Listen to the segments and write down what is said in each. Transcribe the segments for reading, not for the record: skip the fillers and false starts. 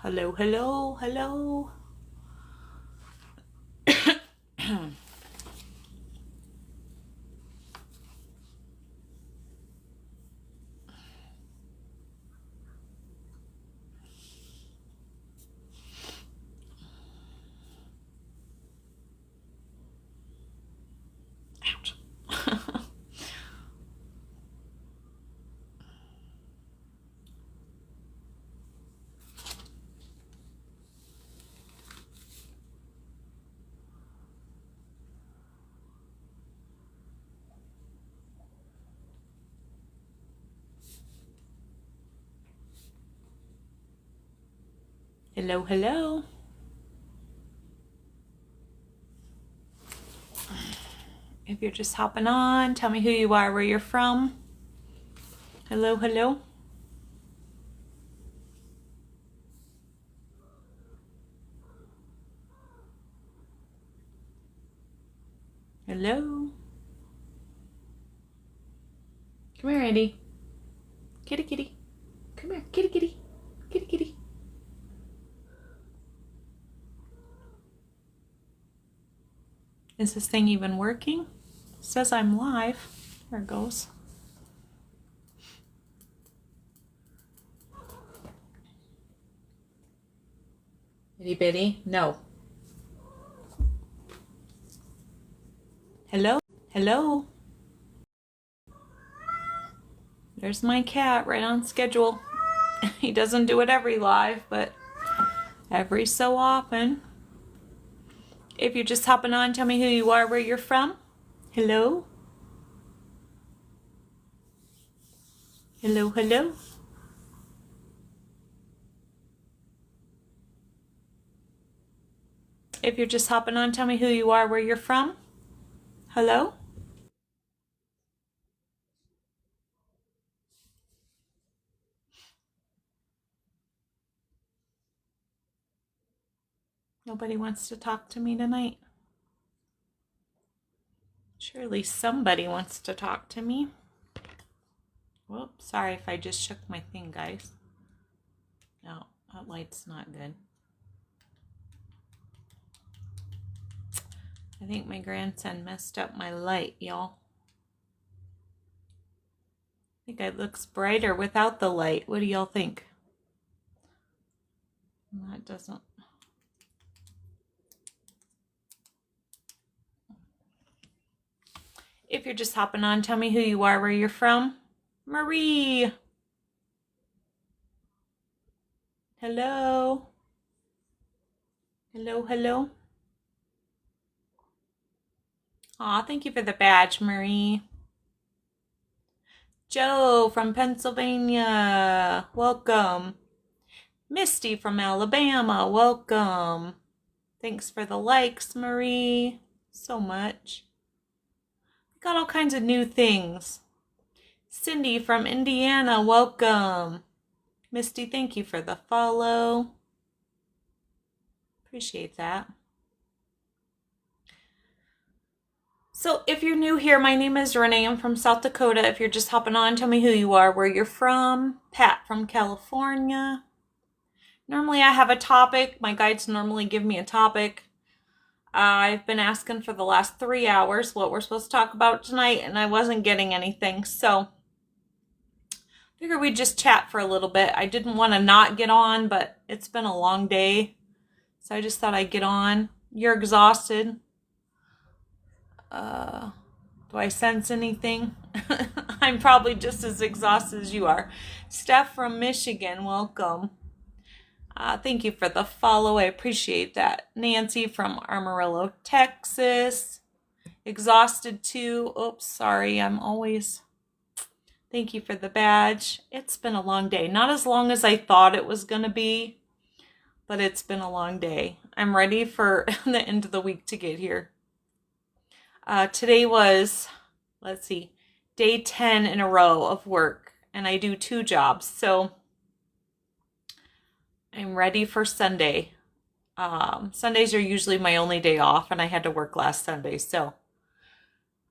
Hello, hello, hello. Ouch. Hello, hello. If you're just hopping on, tell me who you are, where you're from. Hello, hello. Hello. Come here, Andy. Kitty, kitty. Come here, kitty, kitty. Kitty, kitty. Is this thing even working? It says I'm live. There it goes. Itty bitty? No. Hello? Hello? There's my cat right on schedule. He doesn't do it every live, but every so often. If you're just hopping on, tell me who you are, where you're from. Hello? Hello, hello? If you're just hopping on, tell me who you are, where you're from. Hello? Nobody wants to talk to me tonight. Surely somebody wants to talk to me. Whoops, sorry if I just shook my thing, guys. No, that light's not good. I think my grandson messed up my light, y'all. I think it looks brighter without the light. What do y'all think? That doesn't. If you're just hopping on, tell me who you are, where you're from. Marie. Hello. Hello, hello. Aw, thank you for the badge, Marie. Joe from Pennsylvania. Welcome. Misty from Alabama. Welcome. Thanks for the likes, Marie. So much. Got all kinds of new things. Cindy from Indiana, welcome. Misty, thank you for the follow. Appreciate that. So if you're new here, my name is Renee. I'm from South Dakota. If you're just hopping on, tell me who you are, where you're from. Pat from California. Normally I have a topic. My guides normally give me a topic. I've been asking for the last 3 hours what we're supposed to talk about tonight, and I wasn't getting anything. So I figured we'd just chat for a little bit. I didn't want to not get on, but it's been a long day. So I just thought I'd get on. You're exhausted. Do I sense anything? I'm probably just as exhausted as you are. Steph from Michigan, welcome. Thank you for the follow. I appreciate that. Nancy from Amarillo, Texas. Exhausted too. Oops, sorry. Thank you for the badge. It's been a long day. Not as long as I thought it was going to be, but it's been a long day. I'm ready for the end of the week to get here. Today was, let's see, day 10 in a row of work, and I do 2 jobs. So I'm ready for Sunday. Sundays are usually my only day off, and I had to work last Sunday, so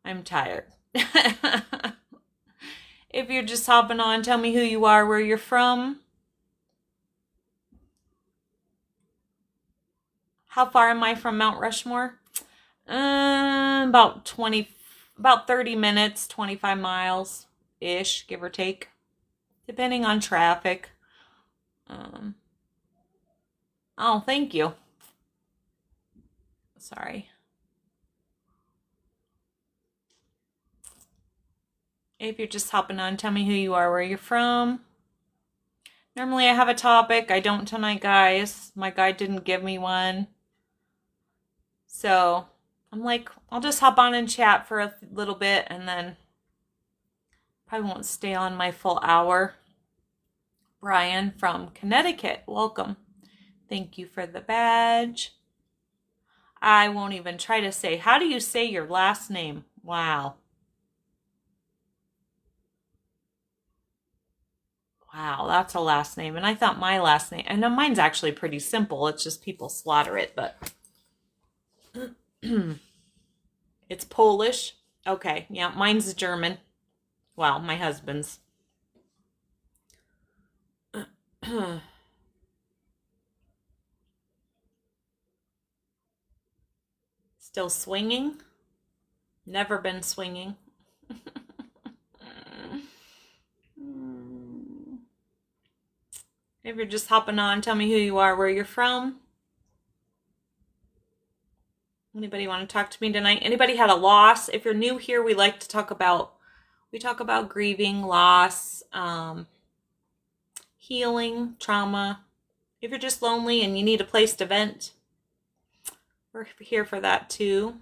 I'm tired. If you're just hopping on, tell me who you are, where you're from. How far am I from Mount Rushmore? About 30 minutes, 25 miles-ish, give or take, depending on traffic. Oh, thank you. Sorry. If you're just hopping on, tell me who you are, where you're from. Normally I have a topic. I don't tonight, guys. My guide didn't give me one. So I'm like, I'll just hop on and chat for a little bit and then probably won't stay on my full hour. Brian from Connecticut, welcome. Thank you for the badge. I won't even try to say, how do you say your last name? Wow. Wow, that's a last name. And I thought my last name, and mine's actually pretty simple. It's just people slaughter it, but it's Polish. Okay, yeah, mine's German. Well, my husband's. Still swinging? Never been swinging. If you're just hopping on, tell me who you are, where you're from. Anybody want to talk to me tonight? Anybody had a loss? If you're new here, we talk about grieving, loss, healing, trauma. If you're just lonely and you need a place to vent, we're here for that too.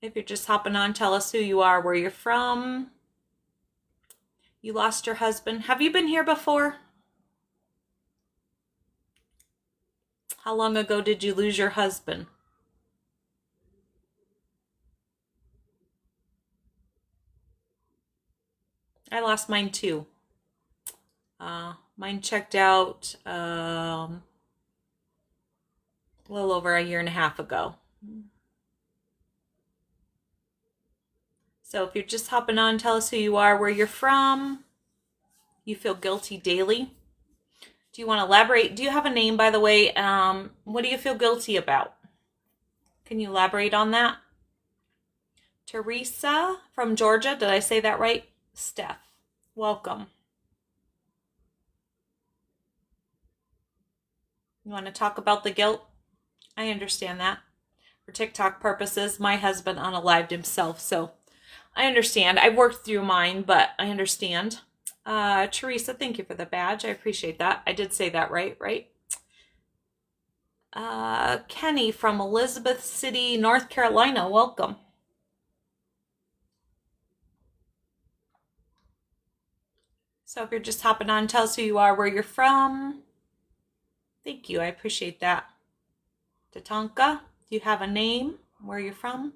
If you're just hopping on, tell us who you are, where you're from. You lost your husband. Have you been here before? How long ago did you lose your husband? I lost mine too. Mine checked out a little over a year and a half ago. So if you're just hopping on, tell us who you are, where you're from. You feel guilty daily. Do you want to elaborate? Do you have a name, by the way? What do you feel guilty about? Can you elaborate on that? Teresa from Georgia. Did I say that right? Steph, welcome. You want to talk about the guilt? I understand that. For TikTok purposes, my husband unalived himself, so I understand. I worked through mine, but I understand. Teresa, thank you for the badge. I appreciate that. I did say that right? Kenny from Elizabeth City, North Carolina, welcome. So if you're just hopping on, tell us who you are, where you're from. Thank you. I appreciate that. Tatanka, do you have a name, where you're from?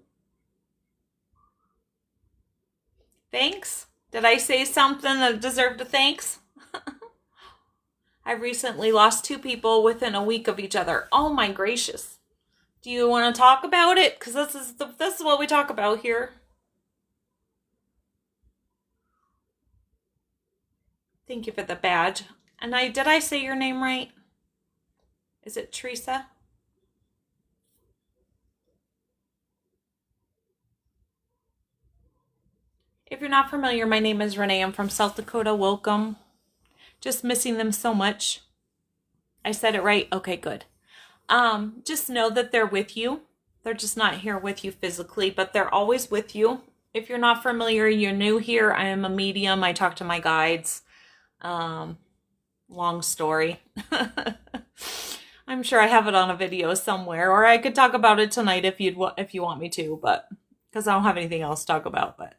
Thanks. Did I say something that deserved a thanks? I recently lost 2 people within a week of each other. Oh my gracious. Do you want to talk about it? Because this is what we talk about here. Thank you for the badge. And did I say your name right? Is it Teresa? If you're not familiar, my name is Renee. I'm from South Dakota. Welcome. Just missing them so much. I said it right? Okay, good. Just know that they're with you. They're just not here with you physically, but they're always with you. If you're not familiar, you're new here. I am a medium. I talk to my guides. Long story. I'm sure I have it on a video somewhere, or I could talk about it tonight if you want me to, but because I don't have anything else to talk about. But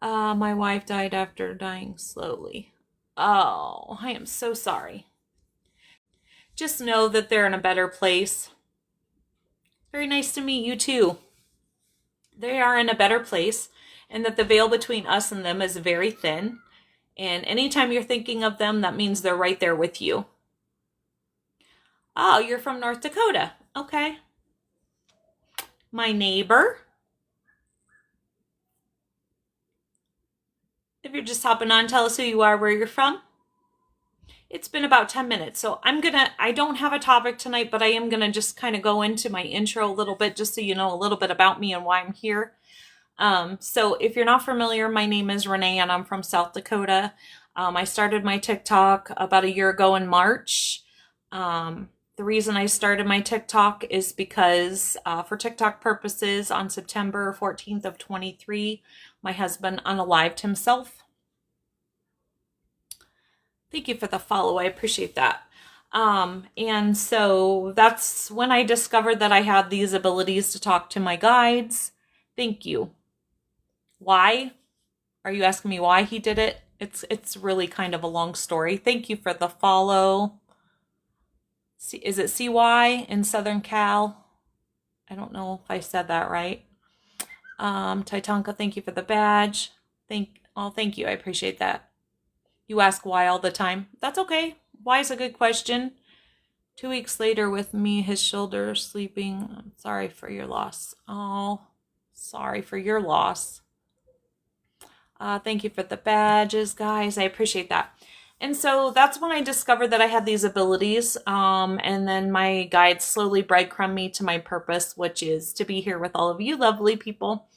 my wife died after dying slowly. Oh, I am so sorry. Just know that they're in a better place. Very nice to meet you too. They are in a better place, and that the veil between us and them is very thin. And anytime you're thinking of them, that means they're right there with you. Oh, you're from North Dakota. Okay. My neighbor. If you're just hopping on, tell us who you are, where you're from. It's been about 10 minutes. So I don't have a topic tonight, but I am gonna just kind of go into my intro a little bit, just so you know a little bit about me and why I'm here. So if you're not familiar, my name is Renee and I'm from South Dakota. I started my TikTok about a year ago in March. The reason I started my TikTok is because for TikTok purposes, on September 14th of 23, my husband unalived himself. Thank you for the follow. I appreciate that. And so that's when I discovered that I had these abilities to talk to my guides. Thank you. Why? Are you asking me why he did it? It's really kind of a long story. Thank you for the follow. Is it CY in Southern Cal? I don't know if I said that right. Titanka, thank you for the badge. Thank you. I appreciate that. You ask why all the time. That's okay. Why is a good question. 2 weeks later with me, his shoulder sleeping. I'm sorry for your loss. Oh, sorry for your loss. Thank you for the badges, guys. I appreciate that. And so that's when I discovered that I had these abilities. And then my guides slowly breadcrumb me to my purpose, which is to be here with all of you lovely people,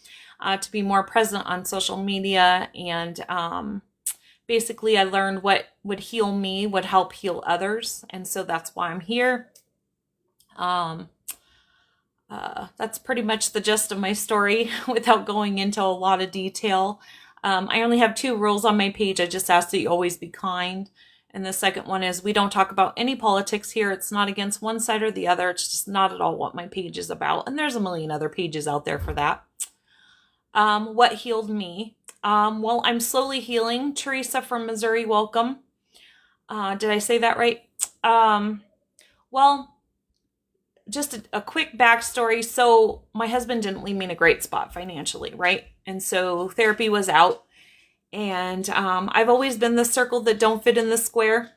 to be more present on social media. And basically, I learned what would heal me would help heal others. And so that's why I'm here. That's pretty much the gist of my story without going into a lot of detail. I only have 2 rules on my page. I just ask that you always be kind. And the second one is we don't talk about any politics here. It's not against one side or the other. It's just not at all what my page is about. And there's a million other pages out there for that. What healed me? Well, I'm slowly healing. Teresa from Missouri, welcome. Did I say that right? Well, just a quick backstory. So my husband didn't leave me in a great spot financially, right? And so therapy was out. And I've always been the circle that don't fit in the square.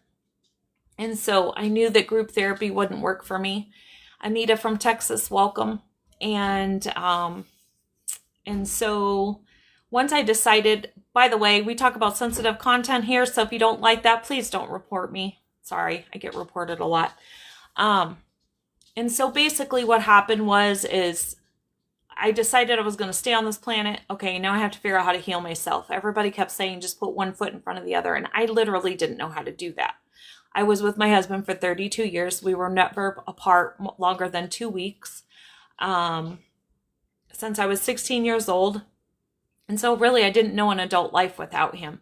And so I knew that group therapy wouldn't work for me. Anita from Texas, welcome. And so once I decided, by the way, we talk about sensitive content here. So if you don't like that, please don't report me. Sorry, I get reported a lot. And so basically what happened is I decided I was going to stay on this planet. Okay, now I have to figure out how to heal myself. Everybody kept saying, just put one foot in front of the other. And I literally didn't know how to do that. I was with my husband for 32 years. We were never apart longer than 2 weeks. Since I was 16 years old. And so really I didn't know an adult life without him.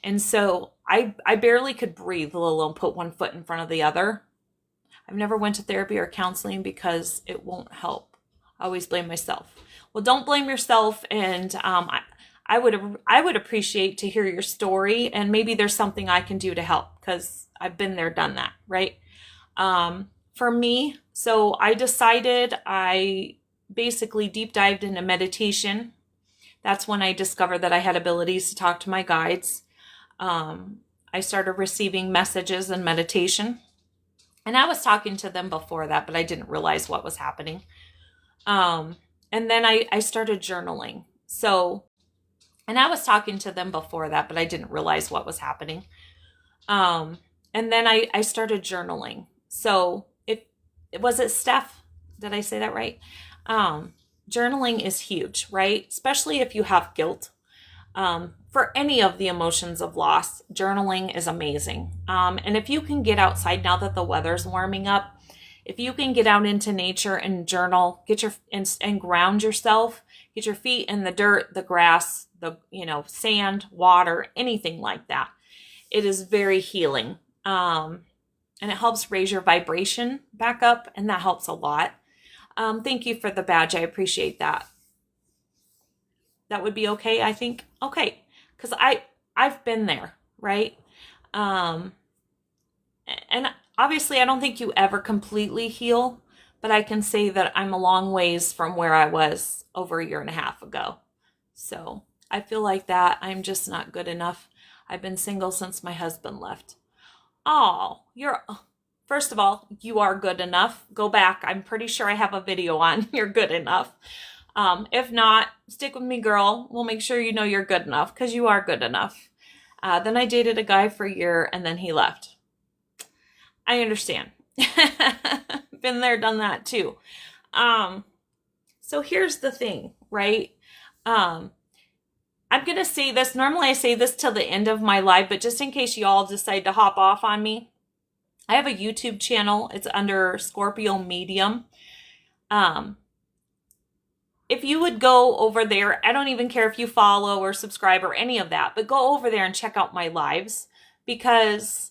And so I barely could breathe, let alone put one foot in front of the other. I've never went to therapy or counseling because it won't help. I always blame myself. Well, don't blame yourself. And I would appreciate to hear your story, and maybe there's something I can do to help because I've been there, done that, right? For me, so I decided I basically deep dived into meditation. That's when I discovered that I had abilities to talk to my guides. I started receiving messages in meditation. And I was talking to them before that, but I didn't realize what was happening. And then I started journaling. And I was talking to them before that, but I didn't realize what was happening. And then I started journaling. So was it Steph? Did I say that right? Journaling is huge, right? Especially if you have guilt. For any of the emotions of loss, journaling is amazing. And if you can get outside now that the weather's warming up, if you can get out into nature and journal, and ground yourself, get your feet in the dirt, the grass, the sand, water, anything like that, it is very healing. And it helps raise your vibration back up, and that helps a lot. Thank you for the badge. I appreciate that. That would be okay, I think. Okay. Because I've been there, right? And obviously I don't think you ever completely heal, but I can say that I'm a long ways from where I was over a year and a half ago. So I feel like that I'm just not good enough. I've been single since my husband left. Oh, first of all, you are good enough. Go back. I'm pretty sure I have a video on you're good enough. If not, stick with me, girl. We'll make sure you know you're good enough because you are good enough. Then I dated a guy for a year and then he left. I understand. Been there, done that too. So here's the thing, right? Um, I'm going to say this. Normally I say this till the end of my live, but just in case you all decide to hop off on me, I have a YouTube channel. It's under Scorpio Medium. If you would go over there, I don't even care if you follow or subscribe or any of that, but go over there and check out my lives, because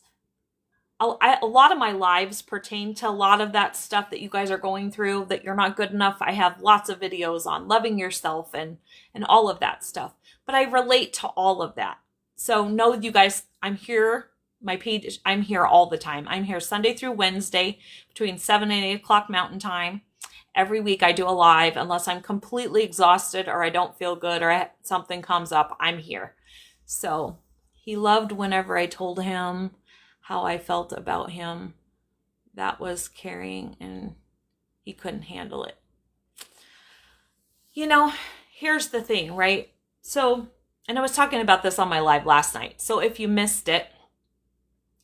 a lot of my lives pertain to a lot of that stuff that you guys are going through, that you're not good enough. I have lots of videos on loving yourself and all of that stuff, but I relate to all of that. So know you guys, I'm here. My page, I'm here all the time. I'm here Sunday through Wednesday between 7 and 8 o'clock Mountain Time. Every week I do a live unless I'm completely exhausted or I don't feel good or something comes up. I'm here. So he loved whenever I told him how I felt about him. That was caring, and he couldn't handle it. You know, here's the thing, right? So, and I was talking about this on my live last night. So if you missed it,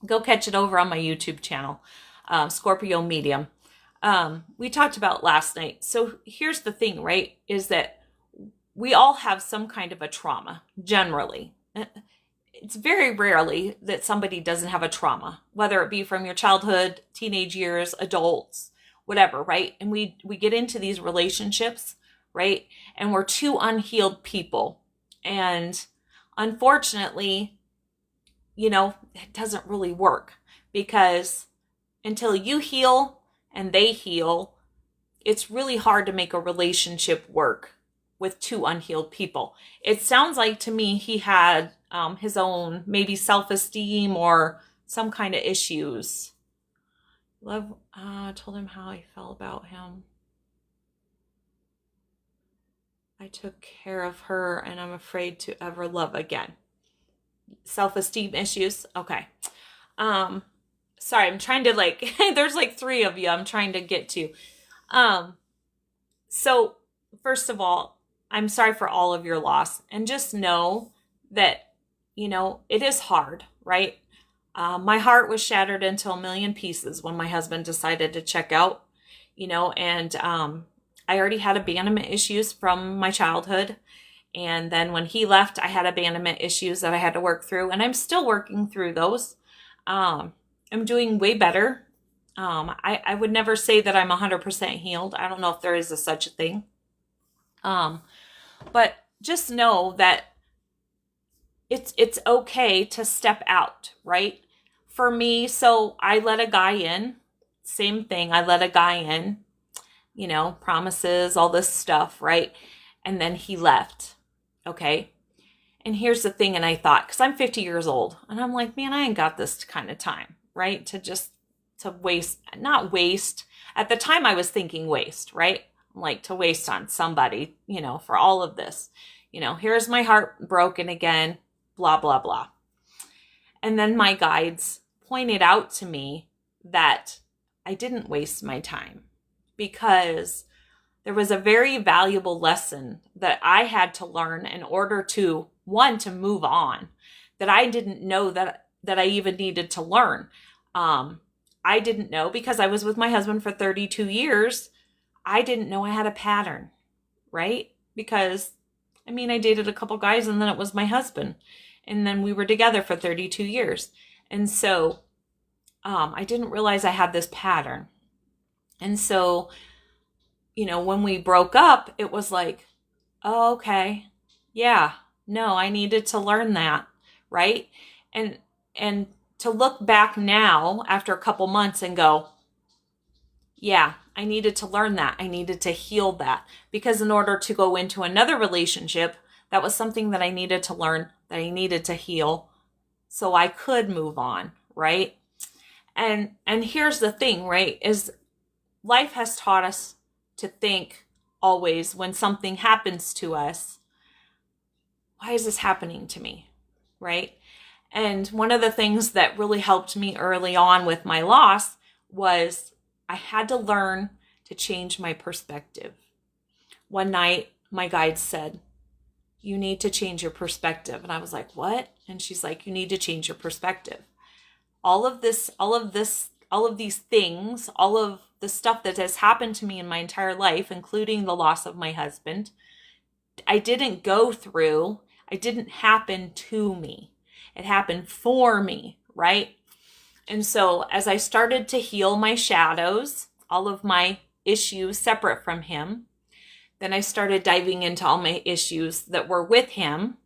go catch it over on my YouTube channel, Scorpio Medium. We talked about last night. So here's the thing, right? Is that we all have some kind of a trauma, generally. It's very rarely that somebody doesn't have a trauma, whether it be from your childhood, teenage years, adults, whatever, right? And we get into these relationships, right? And we're two unhealed people. And unfortunately, you know, it doesn't really work, because until you heal and they heal, it's really hard to make a relationship work with two unhealed people. It sounds like to me he had his own maybe self-esteem or some kind of issues. Love told him how I felt about him. I took care of her and I'm afraid to ever love again. Self-esteem issues. Okay. Sorry, I'm trying to there's like 3 of you I'm trying to get to. So first of all, I'm sorry for all of your loss, and just know that, you know, it is hard, right? My heart was shattered into a million pieces when my husband decided to check out, you know, and I already had abandonment issues from my childhood. And then when he left, I had abandonment issues that I had to work through, and I'm still working through those. I'm doing way better. I would never say that I'm 100% healed. I don't know if there is such a thing. But just know that it's okay to step out, right? For me, so I let a guy in. Same thing. I let a guy in, you know, promises, all this stuff, right? And then he left. Okay. And here's the thing. And I thought, because I'm 50 years old, and I'm like, man, I ain't got this kind of time, right? To waste, not waste. At the time I was thinking waste, right? Like to waste on somebody, you know, for all of this, you know, here's my heart broken again, blah, blah, blah. And then my guides pointed out to me that I didn't waste my time, because there was a very valuable lesson that I had to learn in order to, one, to move on, that I didn't know that I even needed to learn. I didn't know, because I was with my husband for 32 years. I didn't know I had a pattern, right? Because, I mean, I dated a couple guys and then it was my husband. And then we were together for 32 years. And so I didn't realize I had this pattern. And so, you know, when we broke up, it was like, oh, okay, yeah, no, I needed to learn that, right? And to look back now after a couple months and go, yeah, I needed to learn that. I needed to heal that, because in order to go into another relationship, that was something that I needed to learn, that I needed to heal so I could move on, right? And here's the thing, right, is life has taught us to think always when something happens to us, why is this happening to me, right? And one of the things that really helped me early on with my loss was I had to learn to change my perspective. One night, my guide said, you need to change your perspective. And I was like, what? And she's like, you need to change your perspective. All of this all of these things, all of the stuff that has happened to me in my entire life, including the loss of my husband, I didn't go through, it didn't happen to me. It happened for me, right? And so as I started to heal my shadows, all of my issues separate from him, then I started diving into all my issues that were with him.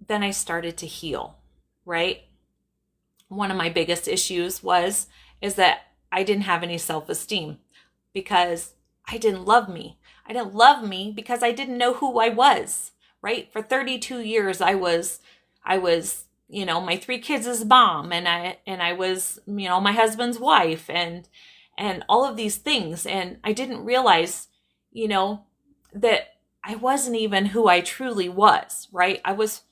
Then I started to heal, right? One of my biggest issues is that I didn't have any self-esteem because I didn't love me. I didn't love me because I didn't know who I was, right? For 32 years, I was, my 3 kids' mom, and I was, my husband's wife, and all of these things. And I didn't realize, that I wasn't even who I truly was, right? I was,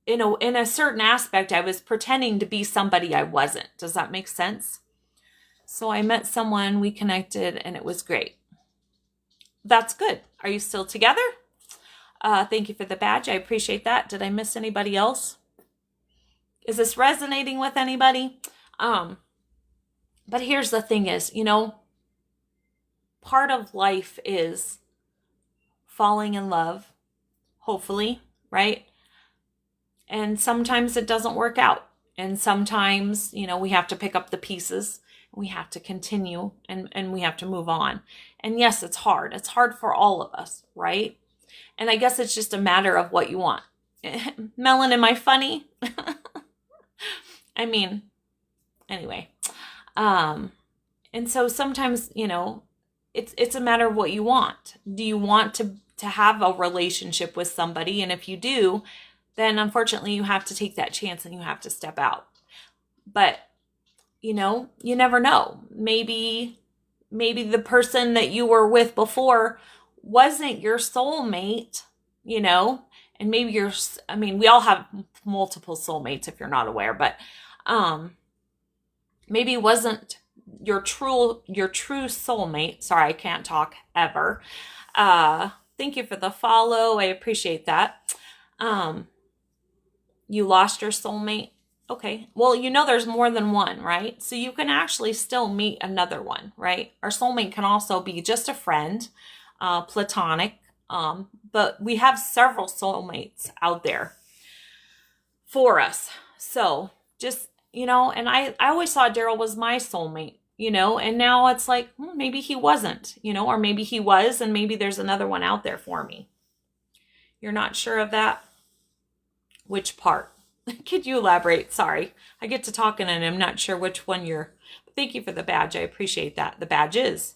in a certain aspect, I was pretending to be somebody I wasn't. Does that make sense? So I met someone, we connected, and it was great. That's good. Are you still together? Thank you for the badge. I appreciate that. Did I miss anybody else? Is this resonating with anybody? But here's the thing is, part of life is falling in love, hopefully, right? And sometimes it doesn't work out. And sometimes, we have to pick up the pieces. We have to continue and we have to move on. And yes, it's hard. It's hard for all of us, right? And I guess it's just a matter of what you want. Melon, am I funny? I mean, anyway. And so sometimes, it's a matter of what you want. Do you want to have a relationship with somebody? And if you do, then unfortunately you have to take that chance and you have to step out. But, you never know. Maybe the person that you were with before wasn't your soulmate, and maybe we all have multiple soulmates if you're not aware, but maybe it wasn't your true soulmate. Sorry, I can't talk ever. Thank you for the follow. I appreciate that. You lost your soulmate. Okay. Well, there's more than one, right? So you can actually still meet another one, right? Our soulmate can also be just a friend, platonic. But we have several soulmates out there for us. So just, and I always thought Daryl was my soulmate, and now it's like, maybe he wasn't, or maybe he was, and maybe there's another one out there for me. You're not sure of that? Which part? Could you elaborate? Sorry, I get to talking and I'm not sure which one thank you for the badge. I appreciate that. The badge is.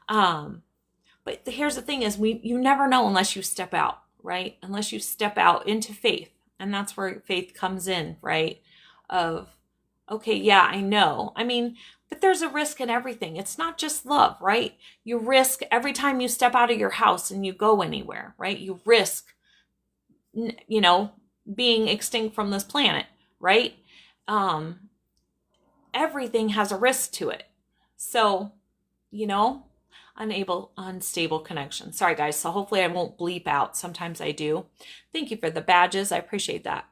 But here's the thing is you never know unless you step out, right? Unless you step out into faith. And that's where faith comes in, right? Of, okay, yeah, I know. But there's a risk in everything. It's not just love, right? You risk every time you step out of your house and you go anywhere, right? You risk, being extinct from this planet, right? Everything has a risk to it. So, unstable connection. Sorry guys. So hopefully I won't bleep out. Sometimes I do. Thank you for the badges. I appreciate that.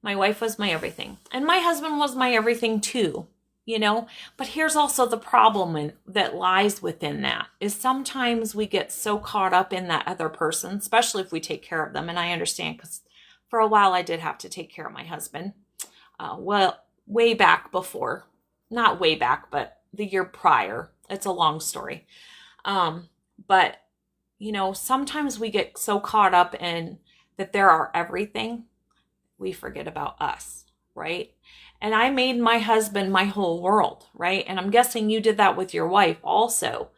My wife was my everything. And my husband was my everything too, but here's also the problem that lies within that is sometimes we get so caught up in that other person, especially if we take care of them. And I understand because for a while I did have to take care of my husband. Way back before, not way back, but the year prior. It's a long story. But sometimes we get so caught up in that there are everything, we forget about us, right? And I made my husband my whole world, right? And I'm guessing you did that with your wife also.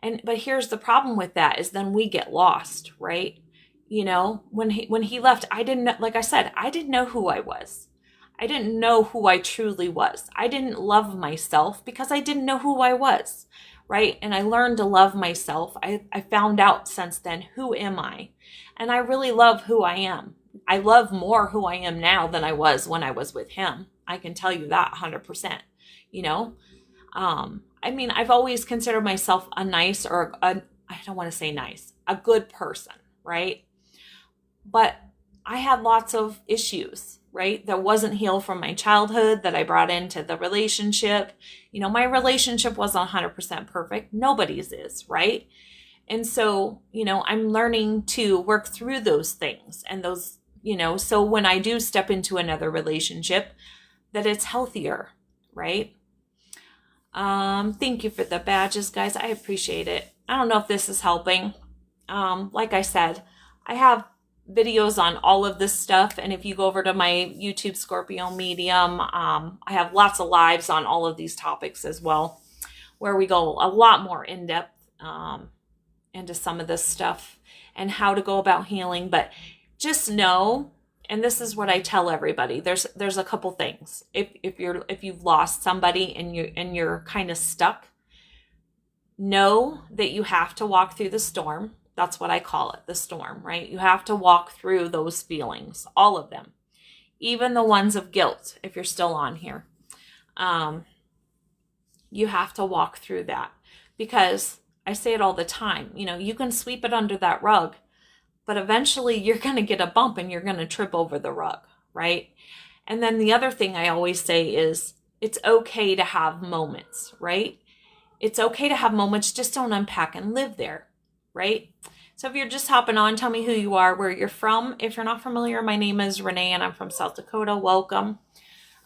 But here's the problem with that is then we get lost, right? When he left, I didn't know, like I said, I didn't know who I was. I didn't know who I truly was. I didn't love myself because I didn't know who I was, right? And I learned to love myself. I found out since then, who am I? And I really love who I am. I love more who I am now than I was when I was with him. I can tell you that 100%, I've always considered myself a nice I don't want to say nice, a good person, right? But I had lots of issues, right? That wasn't healed from my childhood that I brought into the relationship. My relationship wasn't 100% perfect. Nobody's is, right? And so, I'm learning to work through those things and those, so when I do step into another relationship, that it's healthier, right? Thank you for the badges, guys. I appreciate it. I don't know if this is helping. Like I said, I have videos on all of this stuff. And if you go over to my YouTube Scorpio Medium, I have lots of lives on all of these topics as well, where we go a lot more in depth into some of this stuff and how to go about healing. But just know, and this is what I tell everybody, there's a couple things. If you've lost somebody and you're kind of stuck, know that you have to walk through the storm. That's what I call it, the storm, right? You have to walk through those feelings, all of them, even the ones of guilt, if you're still on here. You have to walk through that, because I say it all the time, you can sweep it under that rug, but eventually you're going to get a bump and you're going to trip over the rug, right? And then the other thing I always say is it's okay to have moments, right? It's okay to have moments, just don't unpack and live there, right? So if you're just hopping on, tell me who you are, where you're from. If you're not familiar, my name is Renee and I'm from South Dakota. Welcome.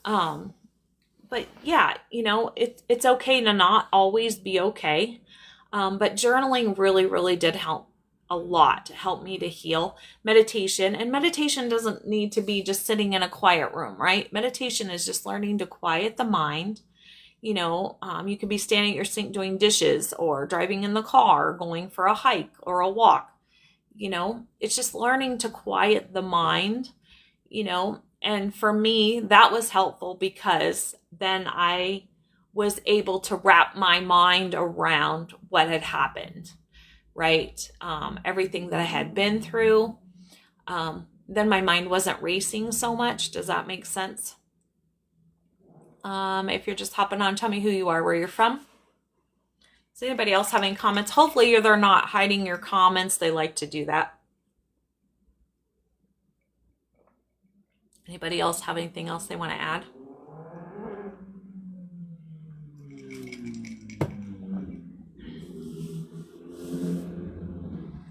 But yeah, it's okay to not always be okay. But journaling really, really did help a lot to help me to heal. Meditation, and meditation doesn't need to be just sitting in a quiet room, right? Meditation is just learning to quiet the mind. You could be standing at your sink doing dishes or driving in the car, or going for a hike or a walk. It's just learning to quiet the mind, and for me, that was helpful because then I was able to wrap my mind around what had happened, right? Everything that I had been through. Then my mind wasn't racing so much. Does that make sense? If you're just hopping on, tell me who you are, where you're from. Is anybody else having comments? Hopefully they're not hiding your comments. They like to do that. Anybody else have anything else they want to add?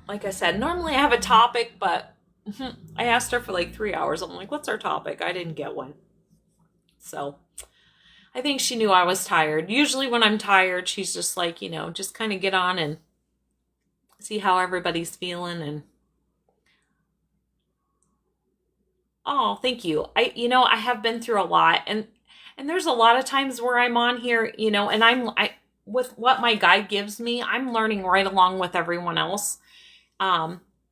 Like I said, normally I have a topic, but I asked her for like 3 hours. I'm like, what's our topic? I didn't get one. So I think she knew I was tired. Usually when I'm tired, she's just like, just kind of get on and see how everybody's feeling. And oh, thank you. I have been through a lot, and there's a lot of times where I'm on here, and with what my guide gives me, I'm learning right along with everyone else.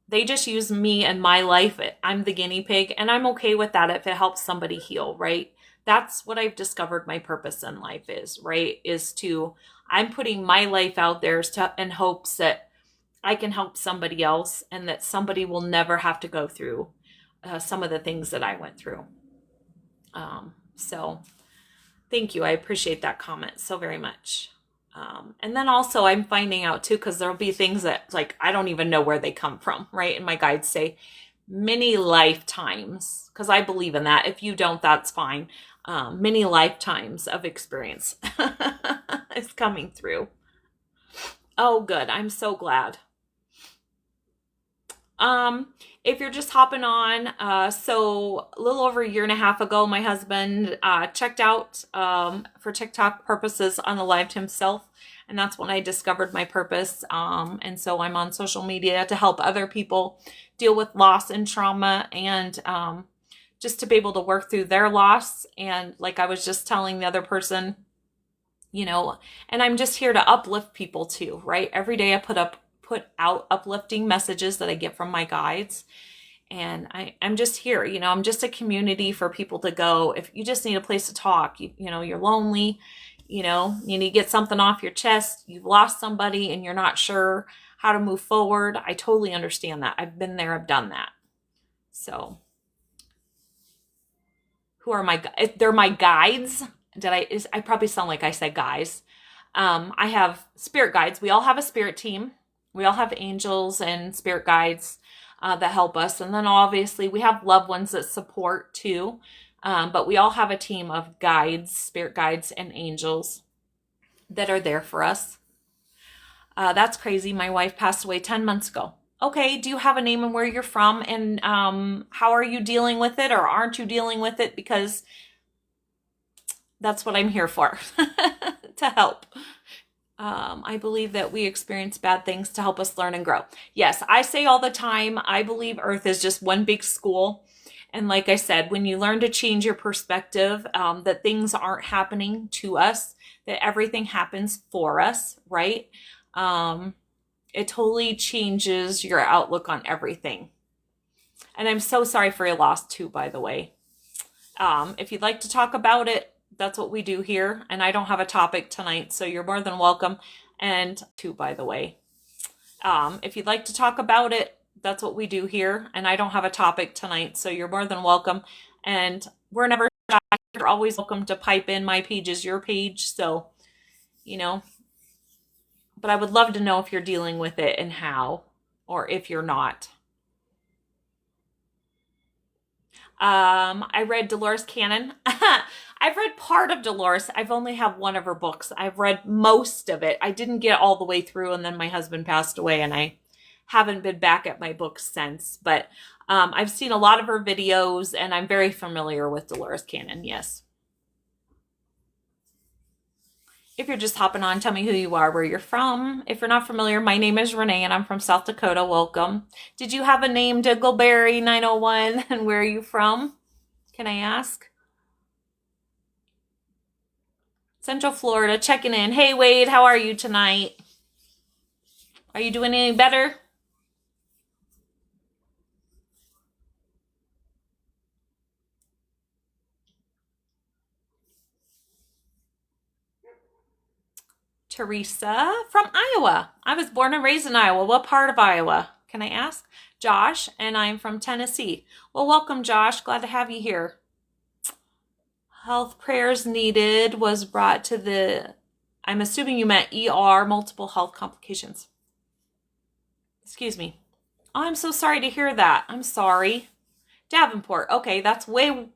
They just use me and my life. I'm the guinea pig, and I'm okay with that if it helps somebody heal, right? That's what I've discovered my purpose in life is, right? I'm putting my life out there in hopes that I can help somebody else and that somebody will never have to go through some of the things that I went through. So thank you. I appreciate that comment so very much. And then also I'm finding out too, because there'll be things that like, I don't even know where they come from, right? And my guides say many lifetimes, because I believe in that. If you don't, that's fine. Many lifetimes of experience is coming through. Oh, good. I'm so glad. If you're just hopping on, so a little over a year and a half ago, my husband checked out for TikTok purposes, unalived himself. And that's when I discovered my purpose. And so I'm on social media to help other people deal with loss and trauma, and just to be able to work through their loss. And like I was just telling the other person, and I'm just here to uplift people too, right? Every day I put out uplifting messages that I get from my guides. And I'm just here, I'm just a community for people to go. If you just need a place to talk, you're lonely, you need to get something off your chest, you've lost somebody and you're not sure how to move forward. I totally understand that. I've been there, I've done that. So who are they're my guides. I probably sound like I said guys. I have spirit guides. We all have a spirit team. We all have angels and spirit guides. that help us. And then obviously we have loved ones that support too. But we all have a team of guides, spirit guides, and angels that are there for us. That's crazy. My wife passed away 10 months ago. Okay, do you have a name and where you're from? And how are you dealing with it, or aren't you dealing with it? Because that's what I'm here for, to help. I believe that we experience bad things to help us learn and grow. Yes, I say all the time, I believe Earth is just one big school. And like I said, when you learn to change your perspective, that things aren't happening to us, that everything happens for us, right? It totally changes your outlook on everything. And I'm so sorry for your loss too, by the way. If you'd like to talk about it, that's what we do here. And I don't have a topic tonight, so you're more than welcome. And too, by the way, if you'd like to talk about it, that's what we do here. And I don't have a topic tonight, so you're more than welcome. And we're never shy. You're always welcome to pipe in. My page is your page. So, you know, but I would love to know if you're dealing with it and how, or if you're not. I read Dolores Cannon. I've read part of Dolores. I've only have one of her books. I've read most of it. I didn't get all the way through, and then my husband passed away, and I haven't been back at my books since. But I've seen a lot of her videos, and I'm very familiar with Dolores Cannon, yes. If you're just hopping on, tell me who you are, where you're from. If you're not familiar, my name is Renee, and I'm from South Dakota. Welcome. Did you have a name, Diggleberry 901, and where are you from? Can I ask? Central Florida, checking in. Hey, Wade, how are you tonight? Are you doing any better? Teresa from Iowa. I was born and raised in Iowa. What part of Iowa? Can I ask? Josh, and I'm from Tennessee. Well, welcome, Josh. Glad to have you here. Health prayers needed was brought to the, I'm assuming you meant ER, multiple health complications. Excuse me. Oh, I'm so sorry to hear that. I'm sorry. Davenport. Okay, that's way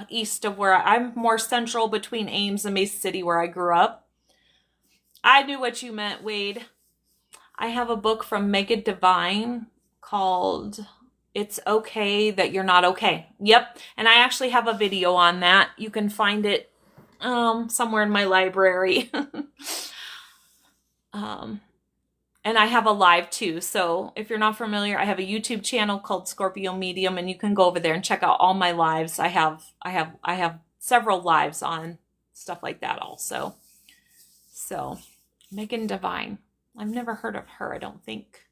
east of where I'm more central between Ames and Mason City, where I grew up. I knew what you meant, Wade. I have a book from Megan Devine called It's Okay That You're Not Okay. Yep. And I actually have a video on that. You can find it somewhere in my library. And I have a live too. So if you're not familiar, I have a YouTube channel called Scorpio Medium, and you can go over there and check out all my lives. I have several lives on stuff like that also. So, Megan Devine. I've never heard of her, I don't think.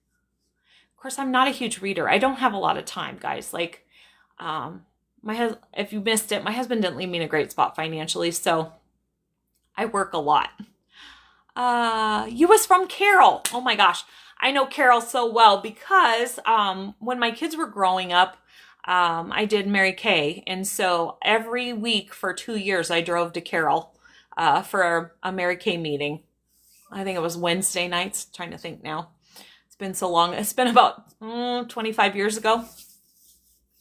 Of course, I'm not a huge reader. I don't have a lot of time, guys. Like, if you missed it, my husband didn't leave me in a great spot financially, so I work a lot. You was from Carol. Oh my gosh. I know Carol so well because when my kids were growing up, I did Mary Kay. And so every week for 2 years, I drove to Carol for a Mary Kay meeting. I think it was Wednesday nights. I'm trying to think now. It's been so long. It's been about 25 years ago.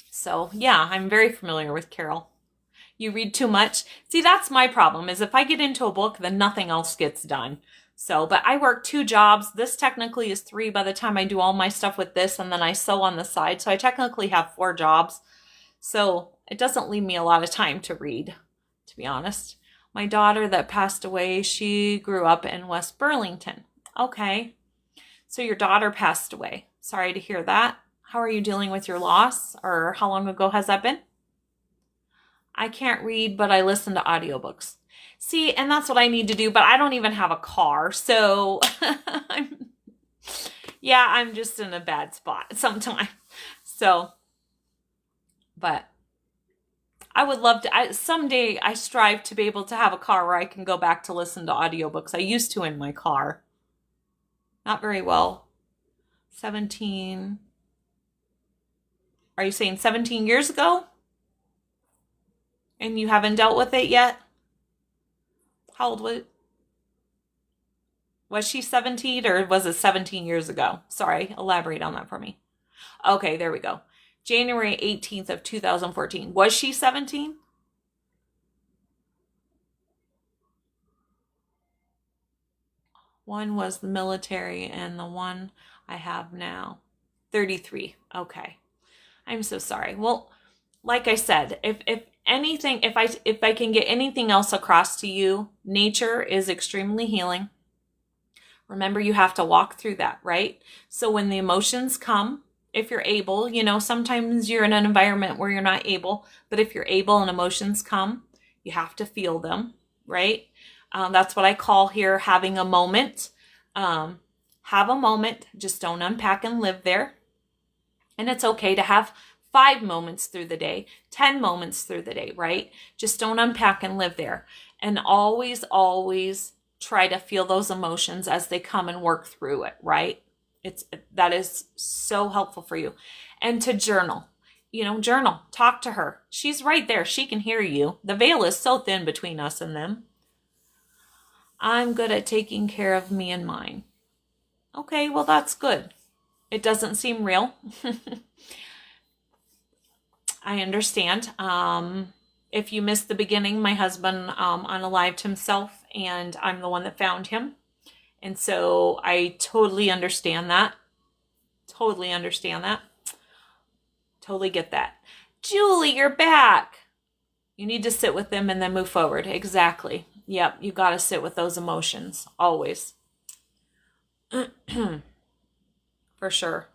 So yeah, I'm very familiar with Carol. You read too much. See, that's my problem, is if I get into a book, then nothing else gets done. So, but I work 2 jobs. This technically is 3 by the time I do all my stuff with this, and then I sew on the side. So I technically have 4 jobs. So it doesn't leave me a lot of time to read, to be honest. My daughter that passed away, she grew up in West Burlington. Okay. So your daughter passed away. Sorry to hear that. How are you dealing with your loss? Or how long ago has that been? I can't read, but I listen to audiobooks. See, and that's what I need to do, but I don't even have a car. So I'm just in a bad spot sometimes. So, but I would love to, someday I strive to be able to have a car where I can go back to listen to audiobooks. I used to in my car. Not very well. 17. Are you saying 17 years ago? And you haven't dealt with it yet? How old was she 17, or was it 17 years ago? Sorry, elaborate on that for me. Okay, there we go. January 18th of 2014. Was she 17? One was the military and the one I have now, 33. Okay. I'm so sorry. Well, like I said, if anything, if I can get anything else across to you, nature is extremely healing. Remember, you have to walk through that, right? So when the emotions come, if you're able, sometimes you're in an environment where you're not able, but if you're able and emotions come, you have to feel them, right? That's what I call here having a moment. Have a moment, just don't unpack and live there. And it's okay to have 5 moments through the day, 10 moments through the day, right? Just don't unpack and live there. And always, always try to feel those emotions as they come and work through it, right? That is so helpful for you. And to journal, journal, talk to her. She's right there. She can hear you. The veil is so thin between us and them. I'm good at taking care of me and mine. Okay, well, that's good. It doesn't seem real. I understand. If you missed the beginning, my husband unalived himself, and I'm the one that found him. And so I totally understand that. Totally understand that. Totally get that. Julie, you're back. You need to sit with them and then move forward. Exactly. Yep, you got to sit with those emotions, always. For sure.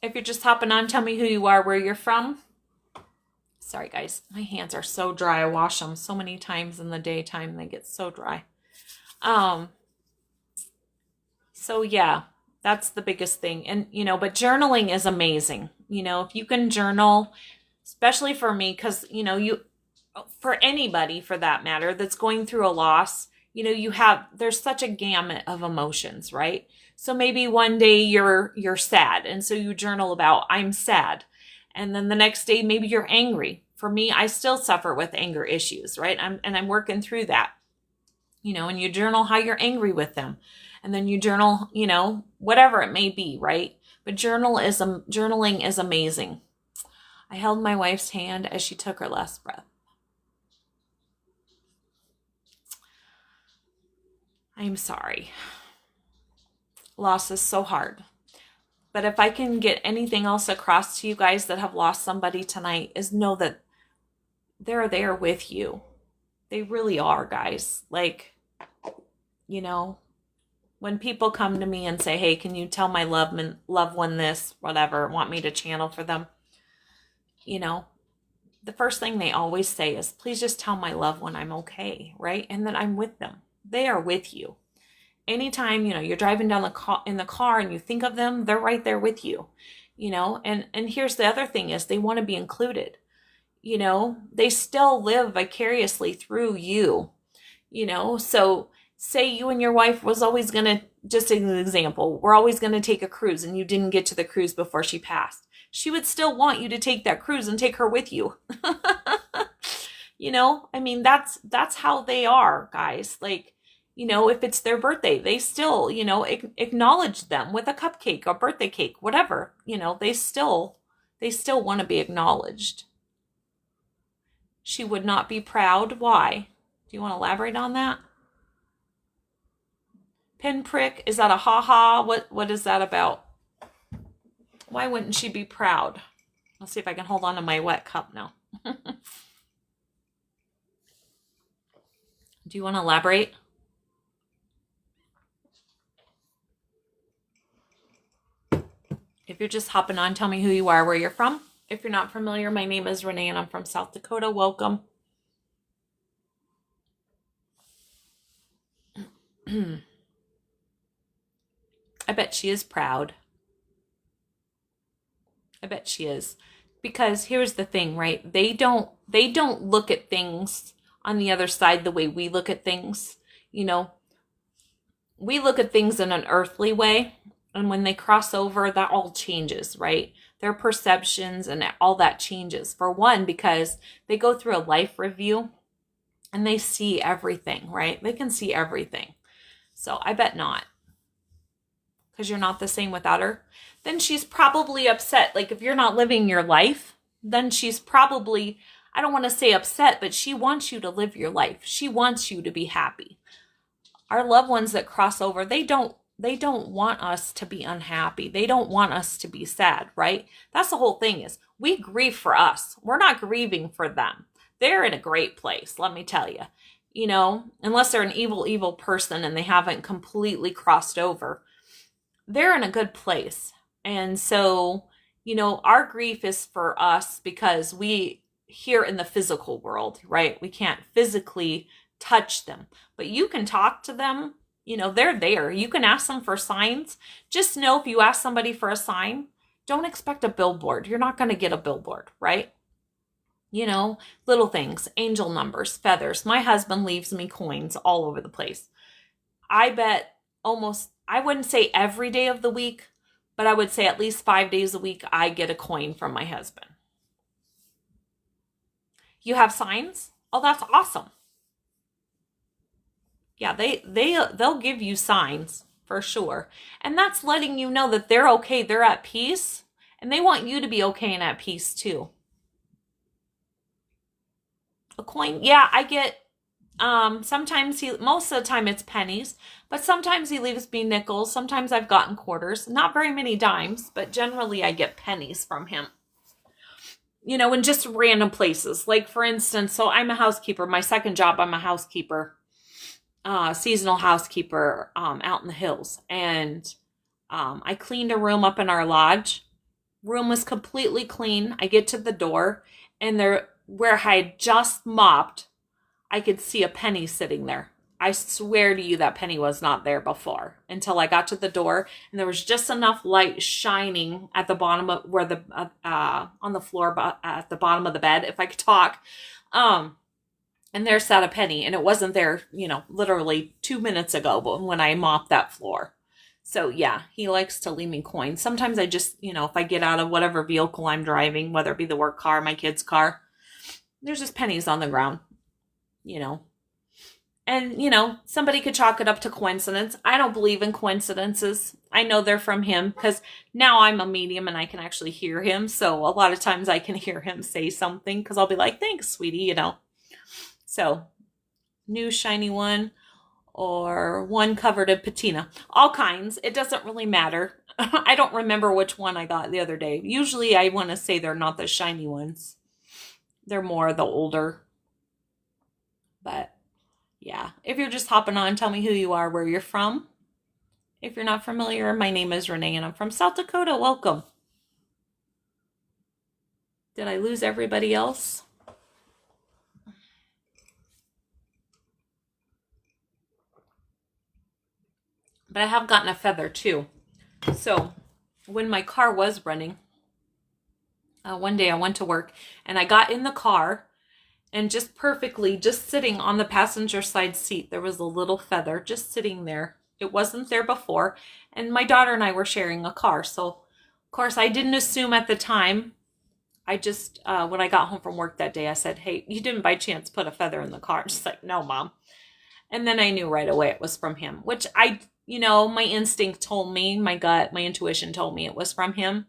If you're just hopping on, tell me who you are, where you're from. Sorry, guys. My hands are so dry. I wash them so many times in the daytime. They get so dry. So yeah, that's the biggest thing. And, but journaling is amazing. If you can journal, especially for me, because, for anybody for that matter that's going through a loss, there's such a gamut of emotions, right? So maybe one day you're sad, and so you journal about I'm sad. And then the next day maybe you're angry. For me, I still suffer with anger issues, right? I'm working through that. And you journal how you're angry with them. And then you journal, whatever it may be, right? But journaling is amazing. I held my wife's hand as she took her last breath. I'm sorry. Loss is so hard. But if I can get anything else across to you guys that have lost somebody tonight, is know that they're there with you. They really are, guys. Like, when people come to me and say, hey, can you tell my loved one this, whatever, want me to channel for them? The first thing they always say is, please just tell my loved one I'm okay, right? And that I'm with them. They are with you. Anytime, you're driving down in the car and you think of them, they're right there with you, and here's the other thing is they want to be included. They still live vicariously through you, so say you and your wife was always going to, just as an example, we're always going to take a cruise and you didn't get to the cruise before she passed. She would still want you to take that cruise and take her with you. That's how they are, guys. Like, if it's their birthday, they still, acknowledge them with a cupcake or birthday cake, whatever, they still want to be acknowledged. She would not be proud. Why? Do you want to elaborate on that? Pinprick, is that a ha-ha? What is that about? Why wouldn't she be proud? Let's see if I can hold on to my wet cup now. Do you want to elaborate? If you're just hopping on, tell me who you are, where you're from. If you're not familiar, my name is Renee and I'm from South Dakota. Welcome. I bet she is proud. I bet she is. Because here's the thing, right? They don't look at things on the other side the way we look at things. We look at things in an earthly way. And when they cross over, that all changes, right? Their perceptions and all that changes. For one, because they go through a life review and they see everything, right? They can see everything. So I bet not. because you're not the same without her, then she's probably upset. Like if you're not living your life, then she's probably, I don't want to say upset, but she wants you to live your life. She wants you to be happy. Our loved ones that cross over, they don't want us to be unhappy. They don't want us to be sad, right? That's the whole thing is we grieve for us. We're not grieving for them. They're in a great place, let me tell you. You know, unless they're an evil person and they haven't completely crossed over, they're in a good place. And so, you know, our grief is for us because we here in the physical world, right? We can't physically touch them, but you can talk to them. You know, they're there. You can ask them for signs. Just know if you ask somebody for a sign, don't expect a billboard. You're not going to get a billboard, right? You know, little things, angel numbers, feathers. My husband leaves me coins all over the place. I bet almost, I wouldn't say every day of the week, but I would say at least 5 days a week, I get a coin from my husband. You have signs? Oh, that's awesome. Yeah, they'll give you signs for sure. And that's letting you know that they're okay, they're at peace, and they want you to be okay and at peace too. A coin, yeah, I get sometimes most of the time it's pennies, but sometimes he leaves me nickels. Sometimes I've gotten quarters, not very many dimes, but generally I get pennies from him. You know, in just random places. Like for instance, so I'm a housekeeper. My second job, I'm a housekeeper, seasonal housekeeper, out in the hills. And I cleaned a room up in our lodge. Room was completely clean. I get to the door and there, where I had just mopped, I could see a penny sitting there. I swear to you that penny was not there before until I got to the door and there was just enough light shining at the bottom of where the, on the floor at the bottom of the bed, if I could talk. And there sat a penny and it wasn't there, you know, literally 2 minutes ago when I mopped that floor. So yeah, he likes to leave me coins. Sometimes I just, you know, if I get out of whatever vehicle I'm driving, whether it be the work car, my kid's car, there's just pennies on the ground, you know. And, you know, somebody could chalk it up to coincidence. I don't believe in coincidences. I know they're from him because now I'm a medium and I can actually hear him. So a lot of times I can hear him say something because I'll be like, thanks, sweetie, you know. So, new shiny one or one covered in patina. All kinds. It doesn't really matter. I don't remember which one I got the other day. Usually I want to say they're not the shiny ones. They're more the older. But yeah, if you're just hopping on, tell me who you are, where you're from. If you're not familiar, my name is Renee and I'm from South Dakota. Welcome. Did I lose everybody else? But I have gotten a feather too. So when my car was running, one day I went to work and I got in the car and just perfectly, just sitting on the passenger side seat, there was a little feather just sitting there. It wasn't there before. And my daughter and I were sharing a car. So, of course, I didn't assume at the time. I just, when I got home from work that day, I said, hey, you didn't by chance put a feather in the car? She's like, no, Mom. And then I knew right away it was from him, which I, you know, my instinct told me, my gut, my intuition told me it was from him.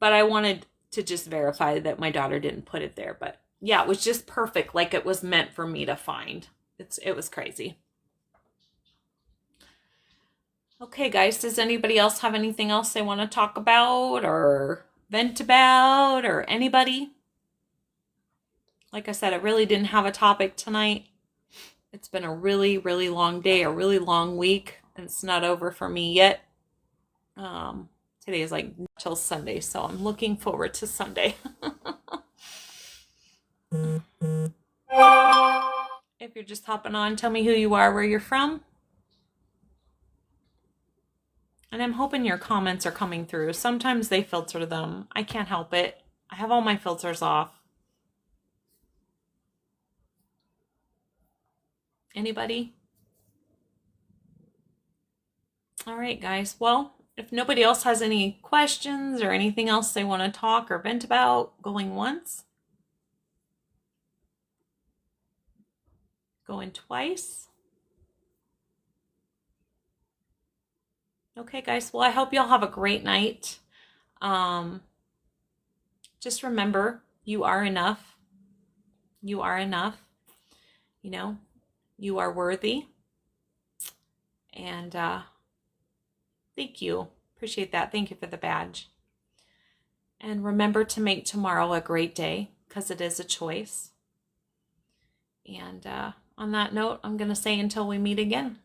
But I wanted to just verify that my daughter didn't put it there. But yeah, it was just perfect, like it was meant for me to find. It was crazy. Okay, guys, does anybody else have anything else they want to talk about or vent about, or anybody? Like I said, I really didn't have a topic tonight. It's been a really, really long day, a really long week, and it's not over for me yet. Today is like till Sunday, so I'm looking forward to Sunday. If you're just hopping on, tell me who you are, where you're from. And I'm hoping your comments are coming through. Sometimes they filter them. I can't help it. I have all my filters off. Anybody? All right, guys. Well, if nobody else has any questions or anything else they want to talk or vent about, going once. Going twice. Okay, guys. Well, I hope y'all have a great night. Just remember, you are enough. You are enough. You know, you are worthy. And thank you. Appreciate that. Thank you for the badge. And remember to make tomorrow a great day, because it is a choice. And on that note, I'm going to say until we meet again.